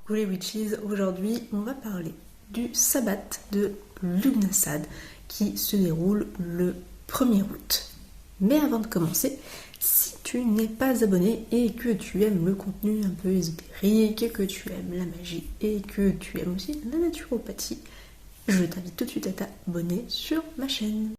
Coucou les witches, aujourd'hui on va parler du sabbat de Lughnasadh qui se déroule le 1er août. Mais avant de commencer, si tu n'es pas abonné et que tu aimes le contenu un peu ésotérique, que tu aimes la magie et que tu aimes aussi la naturopathie, je t'invite tout de suite à t'abonner sur ma chaîne.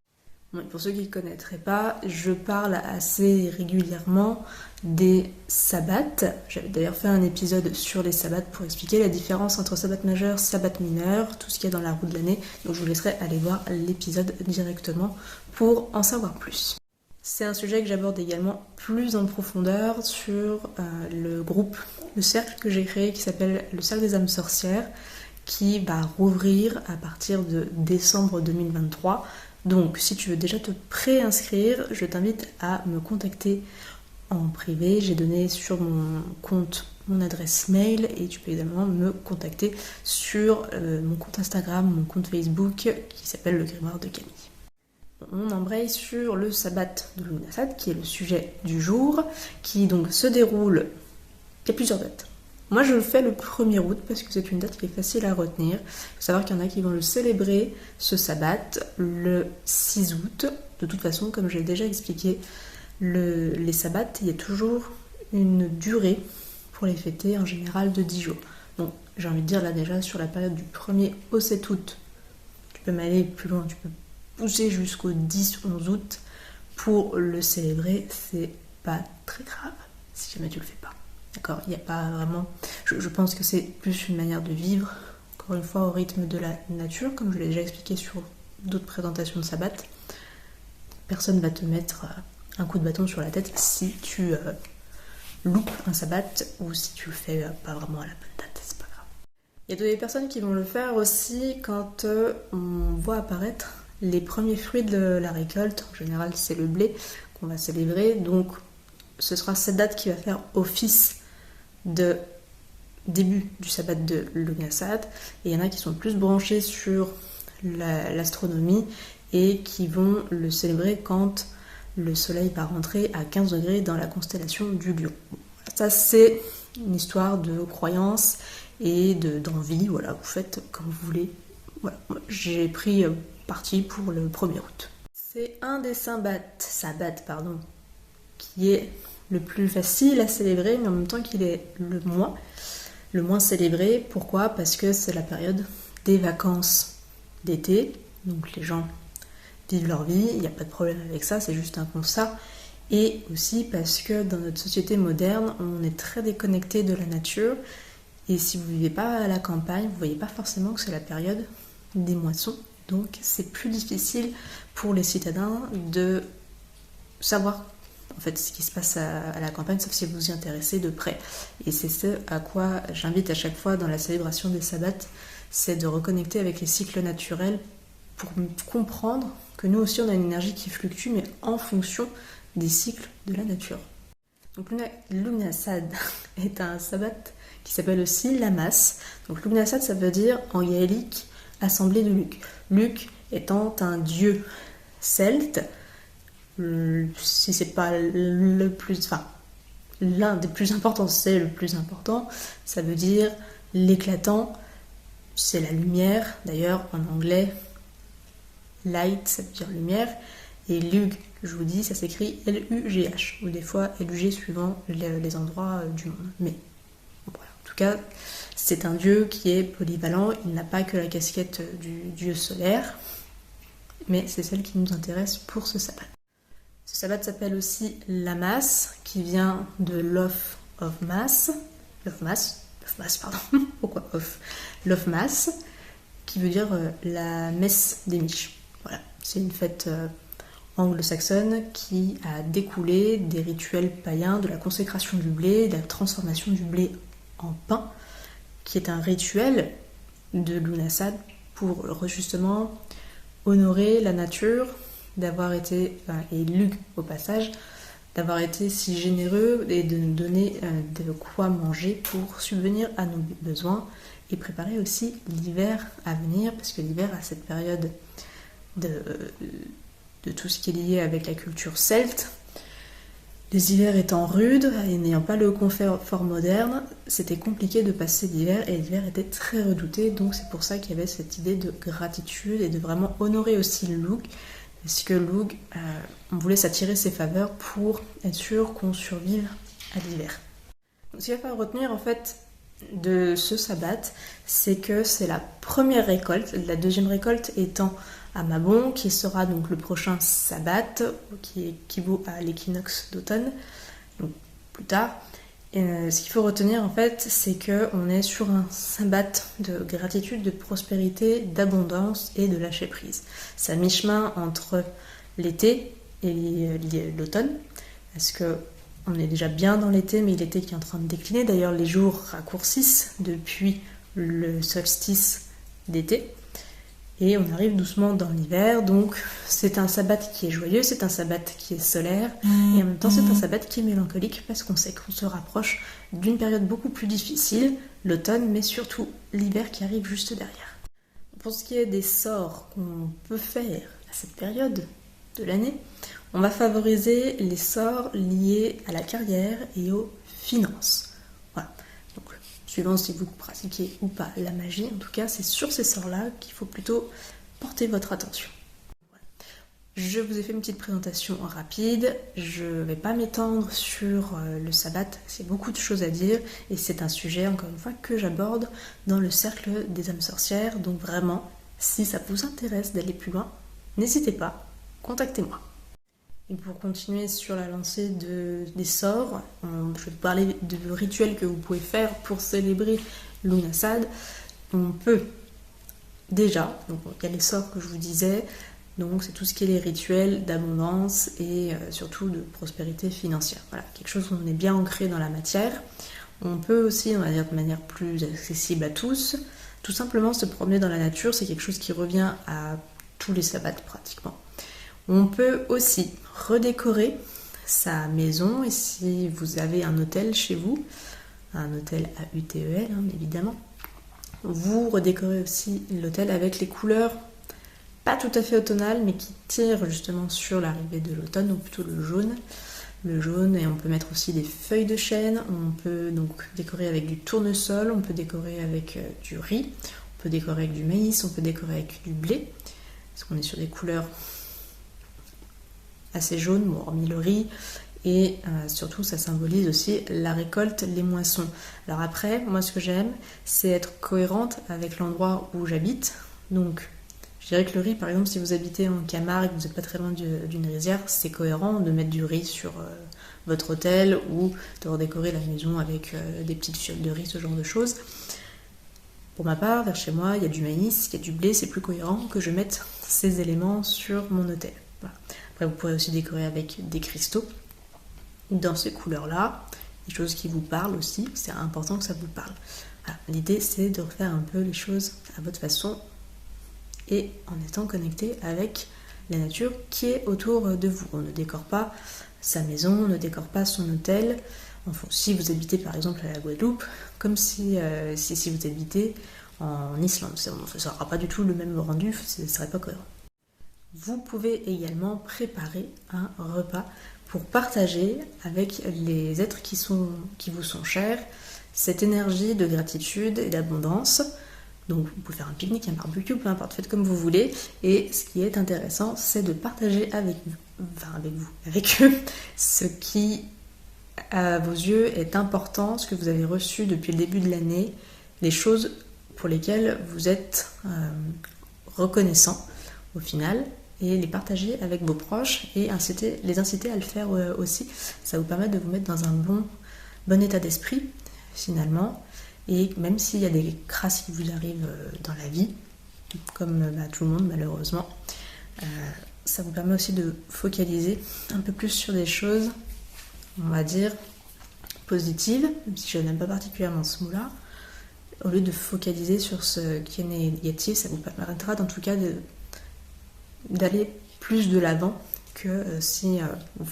Bon, pour ceux qui ne connaîtraient pas, je parle assez régulièrement des sabbats. J'avais d'ailleurs fait un épisode sur les sabbats pour expliquer la différence entre sabbat majeur, sabbat mineur, tout ce qu'il y a dans la roue de l'année. Donc je vous laisserai aller voir l'épisode directement pour en savoir plus. C'est un sujet que j'aborde également plus en profondeur sur le groupe, le cercle que j'ai créé qui s'appelle le Cercle des âmes sorcières, qui va rouvrir à partir de décembre 2023. Donc si tu veux déjà te préinscrire, je t'invite à me contacter en privé. J'ai donné sur mon compte mon adresse mail et tu peux également me contacter sur mon compte Instagram, mon compte Facebook qui s'appelle le Grimoire de Camille. On embraye sur le sabbat de Lughnasadh qui est le sujet du jour, qui donc se déroule, il y a plusieurs dates. Moi je le fais le 1er août parce que c'est une date qui est facile à retenir. Il faut savoir qu'il y en a qui vont le célébrer, ce sabbat, le 6 août. De toute façon, comme j'ai déjà expliqué, les sabbats, il y a toujours une durée pour les fêter, en général de 10 jours. Donc j'ai envie de dire là déjà sur la période du 1er au 7 août, tu peux m'aller plus loin, tu peux pousser jusqu'au 10-11 août pour le célébrer. C'est pas très grave si jamais tu le fais pas. D'accord, il n'y a pas vraiment... Je pense que c'est plus une manière de vivre, encore une fois, au rythme de la nature, comme je l'ai déjà expliqué sur d'autres présentations de sabbat. Personne ne va te mettre un coup de bâton sur la tête si tu loupes un sabbat ou si tu le fais pas vraiment à la bonne date, c'est pas grave. Il y a des personnes qui vont le faire aussi quand on voit apparaître les premiers fruits de la récolte. En général, c'est le blé qu'on va célébrer, donc ce sera cette date qui va faire office de début du sabbat de Lughnasadh, et il y en a qui sont plus branchés sur l'astronomie et qui vont le célébrer quand le soleil va rentrer à 15 degrés dans la constellation du Lion. Ça c'est une histoire de croyance et d'envie, voilà, vous faites comme vous voulez. Voilà. J'ai pris parti pour le 1er août. C'est un des sabbats, qui est le plus facile à célébrer, mais en même temps qu'il est le moins célébré. Pourquoi ? Parce que c'est la période des vacances d'été, donc les gens vivent leur vie, il n'y a pas de problème avec ça, c'est juste un constat. Et aussi parce que dans notre société moderne, on est très déconnecté de la nature, et si vous ne vivez pas à la campagne, vous ne voyez pas forcément que c'est la période des moissons, donc c'est plus difficile pour les citadins de savoir en fait ce qui se passe à la campagne, sauf si vous vous y intéressez de près. Et c'est ce à quoi j'invite à chaque fois dans la célébration des sabbats, c'est de reconnecter avec les cycles naturels pour comprendre que nous aussi on a une énergie qui fluctue, mais en fonction des cycles de la nature. Donc Lughnasadh est un sabbat qui s'appelle aussi Lammas. Donc Lughnasadh, ça veut dire en gaélique assemblée de Lugh. Lugh étant un dieu celte, si c'est pas le plus, enfin l'un des plus importants, c'est le plus important, ça veut dire l'éclatant, c'est la lumière. D'ailleurs en anglais light ça veut dire lumière, et Lugh, je vous dis, ça s'écrit L-U-G-H, ou des fois L-U-G suivant les endroits du monde, mais voilà. En tout cas c'est un dieu qui est polyvalent, il n'a pas que la casquette du dieu solaire, mais c'est celle qui nous intéresse pour ce sabbat. Ce sabbat s'appelle aussi Lammas, qui vient de l'Of Mass, pourquoi Off L'Of Mass, qui veut dire la messe des miches. Voilà, c'est une fête anglo-saxonne qui a découlé des rituels païens, de la consécration du blé, de la transformation du blé en pain, qui est un rituel de Lughnasadh pour justement honorer la nature, d'avoir été, et Lugh au passage, d'avoir été si généreux et de nous donner de quoi manger pour subvenir à nos besoins et préparer aussi l'hiver à venir, parce que l'hiver a cette période de tout ce qui est lié avec la culture celte. Les hivers étant rudes et n'ayant pas le confort moderne, c'était compliqué de passer l'hiver et l'hiver était très redouté, donc c'est pour ça qu'il y avait cette idée de gratitude et de vraiment honorer aussi le Lugh, parce que Lugh, on voulait s'attirer ses faveurs pour être sûr qu'on survive à l'hiver. Ce qu'il va falloir retenir en fait de ce sabbat, c'est que c'est la première récolte, la deuxième récolte étant à Mabon, qui sera donc le prochain sabbat, qui équivaut à l'équinoxe d'automne, donc plus tard. Et ce qu'il faut retenir en fait, c'est qu'on est sur un sabbat de gratitude, de prospérité, d'abondance et de lâcher prise. C'est à mi-chemin entre l'été et l'automne, parce que on est déjà bien dans l'été, mais l'été qui est en train de décliner. D'ailleurs, les jours raccourcissent depuis le solstice d'été. Et on arrive doucement dans l'hiver, donc c'est un sabbat qui est joyeux, c'est un sabbat qui est solaire, et en même temps c'est un sabbat qui est mélancolique, parce qu'on sait qu'on se rapproche d'une période beaucoup plus difficile, l'automne, mais surtout l'hiver qui arrive juste derrière. Pour ce qui est des sorts qu'on peut faire à cette période de l'année, on va favoriser les sorts liés à la carrière et aux finances. Voilà. Donc, suivant si vous pratiquez ou pas la magie, en tout cas, c'est sur ces sorts-là qu'il faut plutôt porter votre attention. Voilà. Je vous ai fait une petite présentation rapide. Je ne vais pas m'étendre sur le sabbat. C'est beaucoup de choses à dire et c'est un sujet, encore une fois, que j'aborde dans le cercle des âmes sorcières. Donc vraiment, si ça vous intéresse d'aller plus loin, n'hésitez pas, contactez-moi. Et pour continuer sur la lancée des sorts, je vais vous parler de rituels que vous pouvez faire pour célébrer Lughnasadh. On peut déjà, donc il y a les sorts que je vous disais, donc c'est tout ce qui est les rituels d'abondance et surtout de prospérité financière. Voilà, quelque chose où on est bien ancré dans la matière. On peut aussi, on va dire de manière plus accessible à tous, tout simplement se promener dans la nature, c'est quelque chose qui revient à tous les sabbats pratiquement. On peut aussi redécorer sa maison, et si vous avez un hôtel chez vous, un hôtel à UTEL évidemment, vous redécorez aussi l'hôtel avec les couleurs pas tout à fait automnales mais qui tirent justement sur l'arrivée de l'automne, ou plutôt le jaune, et on peut mettre aussi des feuilles de chêne, on peut donc décorer avec du tournesol, on peut décorer avec du riz, on peut décorer avec du maïs, on peut décorer avec du blé, parce qu'on est sur des couleurs assez jaune, bon, hormis le riz, et surtout ça symbolise aussi la récolte, les moissons. Alors après, moi ce que j'aime, c'est être cohérente avec l'endroit où j'habite. Donc je dirais que le riz, par exemple, si vous habitez en Camargue et que vous n'êtes pas très loin d'une rizière, c'est cohérent de mettre du riz sur votre hôtel, ou de redécorer la maison avec des petites fioles de riz, ce genre de choses. Pour ma part, vers chez moi, il y a du maïs, il y a du blé, c'est plus cohérent que je mette ces éléments sur mon hôtel. Voilà. Après, vous pourrez aussi décorer avec des cristaux dans ces couleurs-là, des choses qui vous parlent aussi, c'est important que ça vous parle. Voilà. L'idée, c'est de refaire un peu les choses à votre façon et en étant connecté avec la nature qui est autour de vous. On ne décore pas sa maison, on ne décore pas son hôtel. Enfin, si vous habitez par exemple à la Guadeloupe, comme si vous habitez en Islande, ça n'aura pas du tout le même rendu, ce ne serait pas cohérent. Vous pouvez également préparer un repas pour partager avec les êtres qui vous sont chers cette énergie de gratitude et d'abondance. Donc vous pouvez faire un pique-nique, un barbecue, peu importe, faites comme vous voulez. Et ce qui est intéressant, c'est de partager avec eux, ce qui, à vos yeux, est important, ce que vous avez reçu depuis le début de l'année, les choses pour lesquelles vous êtes reconnaissant au final, et les partager avec vos proches et les inciter à le faire aussi. Ça vous permet de vous mettre dans un bon état d'esprit finalement, et même s'il y a des crasses qui vous arrivent dans la vie, comme tout le monde malheureusement, ça vous permet aussi de focaliser un peu plus sur des choses, on va dire, positives, même si je n'aime pas particulièrement ce mot-là. Au lieu de focaliser sur ce qui est négatif, ça vous permettra en tout cas d'aller plus de l'avant que si vous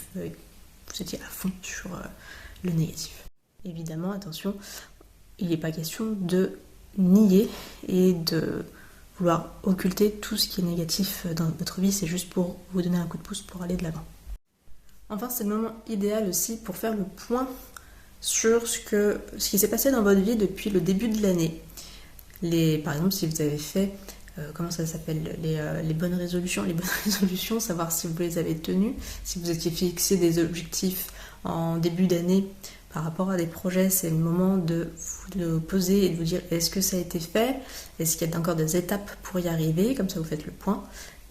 étiez à fond sur le négatif. Évidemment, attention, il n'est pas question de nier et de vouloir occulter tout ce qui est négatif dans votre vie, c'est juste pour vous donner un coup de pouce pour aller de l'avant. Enfin, c'est le moment idéal aussi pour faire le point sur ce qui s'est passé dans votre vie depuis le début de l'année. Par exemple, si vous avez fait, comment ça s'appelle, les bonnes résolutions. Les bonnes résolutions, savoir si vous les avez tenues, si vous étiez fixé des objectifs en début d'année par rapport à des projets, c'est le moment de vous poser et de vous dire est-ce que ça a été fait, est-ce qu'il y a encore des étapes pour y arriver, comme ça vous faites le point.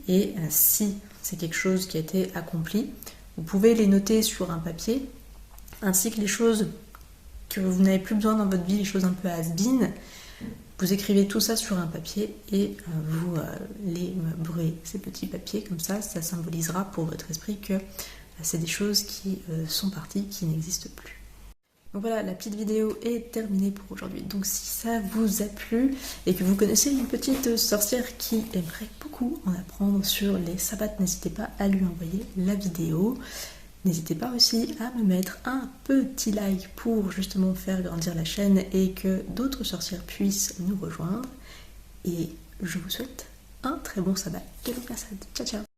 Et si c'est quelque chose qui a été accompli, vous pouvez les noter sur un papier, ainsi que les choses que vous n'avez plus besoin dans votre vie, les choses un peu has-been. Vous écrivez tout ça sur un papier et vous les brûlez, ces petits papiers, comme ça symbolisera pour votre esprit que c'est des choses qui sont parties, qui n'existent plus. Donc voilà, la petite vidéo est terminée pour aujourd'hui. Donc si ça vous a plu et que vous connaissez une petite sorcière qui aimerait beaucoup en apprendre sur les sabbats, n'hésitez pas à lui envoyer la vidéo. N'hésitez pas aussi à me mettre un petit like pour justement faire grandir la chaîne et que d'autres sorcières puissent nous rejoindre. Et je vous souhaite un très bon sabbat de Lugnasad. Ciao ciao!